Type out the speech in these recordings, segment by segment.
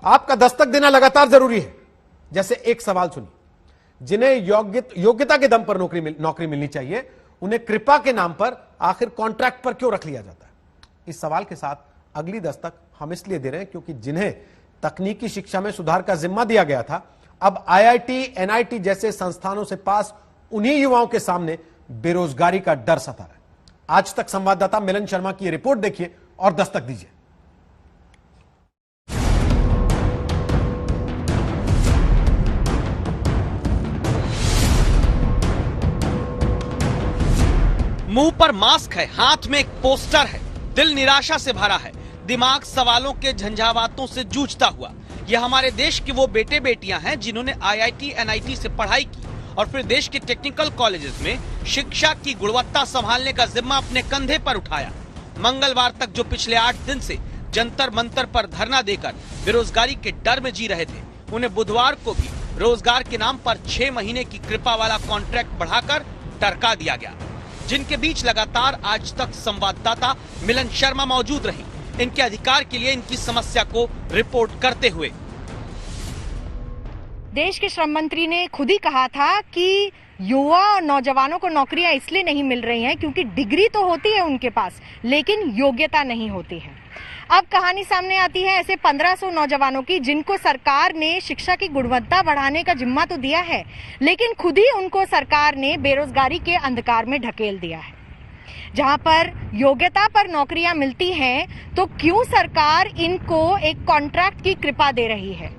आपका दस्तक देना लगातार जरूरी है। जैसे एक सवाल सुनिए, जिन्हें योग्यता के दम पर नौकरी मिलनी चाहिए, उन्हें कृपा के नाम पर आखिर कॉन्ट्रैक्ट पर क्यों रख लिया जाता है? इस सवाल के साथ अगली दस्तक हम इसलिए दे रहे हैं क्योंकि जिन्हें तकनीकी शिक्षा में सुधार का जिम्मा दिया गया था, अब आईआईटी, एनआईटी जैसे संस्थानों से पास उन्हीं युवाओं के सामने बेरोजगारी का डर सता रहा है। आज तक संवाददाता मिलन शर्मा की रिपोर्ट देखिए और दस्तक दीजिए। मुंह पर मास्क है, हाथ में एक पोस्टर है, दिल निराशा से भरा है, दिमाग सवालों के झंझावातों से जूझता हुआ। ये हमारे देश के वो बेटे बेटियां हैं जिन्होंने आईआईटी, एनआईटी से पढ़ाई की और फिर देश के टेक्निकल कॉलेजेस में शिक्षा की गुणवत्ता संभालने का जिम्मा अपने कंधे पर उठाया। मंगलवार तक जो पिछले 8 दिन से जंतर मंतर पर धरना देकर बेरोजगारी के डर में जी रहे थे, उन्हें बुधवार को भी रोजगार के नाम पर 6 महीने की कृपा वाला कॉन्ट्रैक्ट बढ़ाकर टरका दिया गया। जिनके बीच लगातार आज तक संवाददाता मिलन शर्मा मौजूद रही, इनके अधिकार के लिए इनकी समस्या को रिपोर्ट करते हुए। देश के श्रम मंत्री ने खुद ही कहा था कि युवा और नौजवानों को नौकरियां इसलिए नहीं मिल रही हैं क्योंकि डिग्री तो होती है उनके पास, लेकिन योग्यता नहीं होती है। अब कहानी सामने आती है ऐसे 1500 नौजवानों की जिनको सरकार ने शिक्षा की गुणवत्ता बढ़ाने का जिम्मा तो दिया है, लेकिन खुद ही उनको सरकार ने बेरोजगारी के अंधकार में ढकेल दिया है। जहां पर योग्यता पर नौकरियां मिलती हैं, तो क्यों सरकार इनको एक कॉन्ट्रैक्ट की कृपा दे रही है?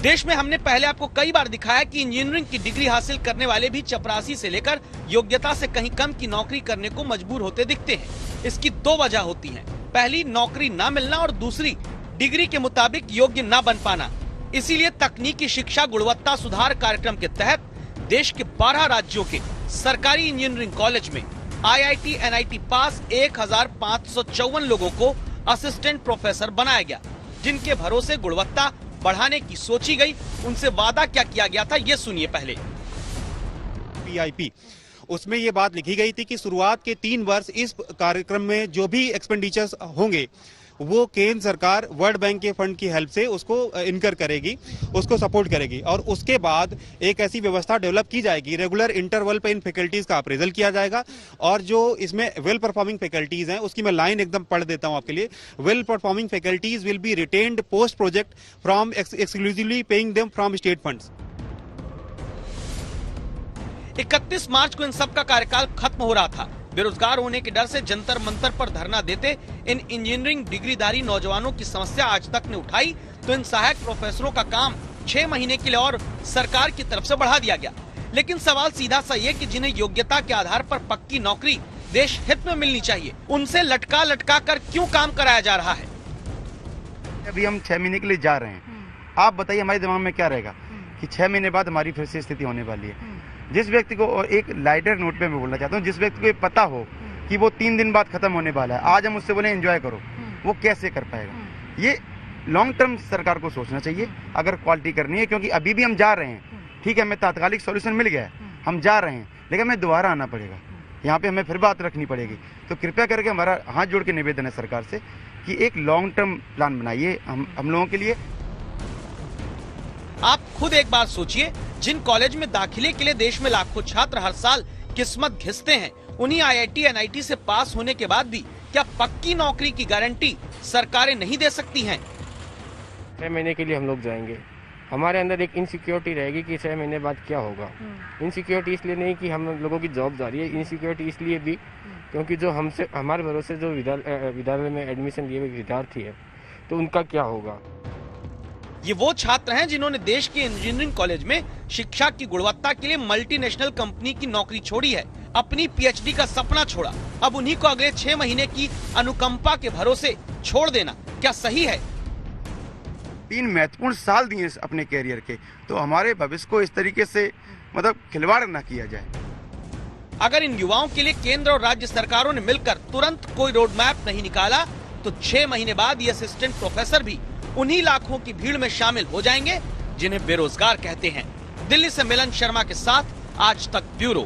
देश में हमने पहले आपको कई बार दिखाया कि इंजीनियरिंग की डिग्री हासिल करने वाले भी चपरासी से लेकर योग्यता से कहीं कम की नौकरी करने को मजबूर होते दिखते हैं। इसकी 2 वजह होती हैं। पहली, नौकरी ना मिलना, और दूसरी, डिग्री के मुताबिक योग्य ना बन पाना। इसीलिए तकनीकी शिक्षा गुणवत्ता सुधार कार्यक्रम के तहत देश के 12 राज्यों के सरकारी इंजीनियरिंग कॉलेज में आईआईटी, एनआईटी पास 1554 लोगों को असिस्टेंट प्रोफेसर बनाया गया, जिनके भरोसे गुणवत्ता बढ़ाने की सोची गई। उनसे वादा क्या किया गया था, ये सुनिए पहले। पीआईपी, उसमें ये बात लिखी गई थी कि शुरुआत के 3 वर्ष इस कार्यक्रम में जो भी एक्सपेंडिचर्स होंगे वो केंद्र सरकार वर्ल्ड बैंक के फंड की हेल्प से उसको इनकर करेगी, उसको सपोर्ट करेगी, और उसके बाद एक ऐसी व्यवस्था डेवलप की जाएगी, रेगुलर इंटरवल पे इन फैकल्टीज का अप्रेजल किया जाएगा, और जो इसमें वेल परफॉर्मिंग फैकल्टीज हैं उसकी मैं लाइन एकदम पढ़ देता हूं आपके लिए। Well performing faculties will be retained post project from exclusively paying them from state funds. 31 मार्च को इन सब का कार्यकाल खत्म हो रहा था। बेरोजगार होने के डर से जंतर मंतर पर धरना देते इन इंजीनियरिंग डिग्रीधारी नौजवानों की समस्या आज तक ने उठाई, तो इन सहायक प्रोफेसरों का काम 6 महीने के लिए और सरकार की तरफ से बढ़ा दिया गया। लेकिन सवाल सीधा सा ये कि जिन्हें योग्यता के आधार पर पक्की नौकरी देश हित में मिलनी चाहिए, उनसे लटका लटका कर क्यों काम कराया जा रहा है? अभी हम 6 महीने के लिए जा रहे हैं, आप बताइए हमारे दिमाग में क्या रहेगा कि 6 महीने बाद हमारी फिर से स्थिति होने वाली है। जिस व्यक्ति को, एक लाइटर नोट पे मैं बोलना चाहता हूँ, जिस व्यक्ति को ये पता हो कि वो 3 दिन बाद खत्म होने वाला है, आज हम उससे बोले एंजॉय करो, वो कैसे कर पाएगा? ये लॉन्ग टर्म सरकार को सोचना चाहिए अगर क्वालिटी करनी है, क्योंकि अभी भी हम जा रहे हैं। ठीक है, हमें तात्कालिक सॉल्यूशन मिल गया है, हम जा रहे हैं, लेकिन हमें दोबारा आना पड़ेगा, यहाँ पे हमें फिर बात रखनी पड़ेगी। तो कृपया करके हमारा हाथ जोड़ के निवेदन है सरकार से कि एक लॉन्ग टर्म प्लान बनाइए हम लोगों के लिए। आप खुद एक बार सोचिए, जिन कॉलेज में दाखिले के लिए देश में लाखों छात्र हर साल किस्मत घिसते हैं, उन्हीं आईआईटी, एनआईटी से पास होने के बाद भी क्या पक्की नौकरी की गारंटी सरकारें नहीं दे सकती हैं? 6 महीने के लिए हम लोग जाएंगे, हमारे अंदर एक इनसिक्योरिटी रहेगी कि 6 महीने बाद क्या होगा। इनसिक्योरिटी इसलिए नहीं कि हम लोगों की जॉब जा रही है, इनसिक्योरिटी इसलिए भी क्योंकि जो हमसे हमारे भरोसे जो विद्यालय में एडमिशन लिए हुए विद्यार्थी है, तो उनका क्या होगा। ये वो छात्र हैं जिन्होंने देश के इंजीनियरिंग कॉलेज में शिक्षा की गुणवत्ता के लिए मल्टीनेशनल कंपनी की नौकरी छोड़ी है, अपनी पीएचडी का सपना छोड़ा। अब उन्हीं को अगले 6 महीने की अनुकंपा के भरोसे छोड़ देना क्या सही है? 3 महत्वपूर्ण साल दिए अपने कैरियर के, तो हमारे भविष्य को इस तरीके से खिलवाड़ न किया जाए। अगर इन युवाओं के लिए केंद्र और राज्य सरकारों ने मिलकर तुरंत कोई रोड मैप नहीं निकाला, तो 6 महीने बाद ये असिस्टेंट प्रोफेसर भी उन्हीं लाखों की भीड़ में शामिल हो जाएंगे जिन्हें बेरोजगार कहते हैं। दिल्ली से मिलन शर्मा के साथ आज तक ब्यूरो।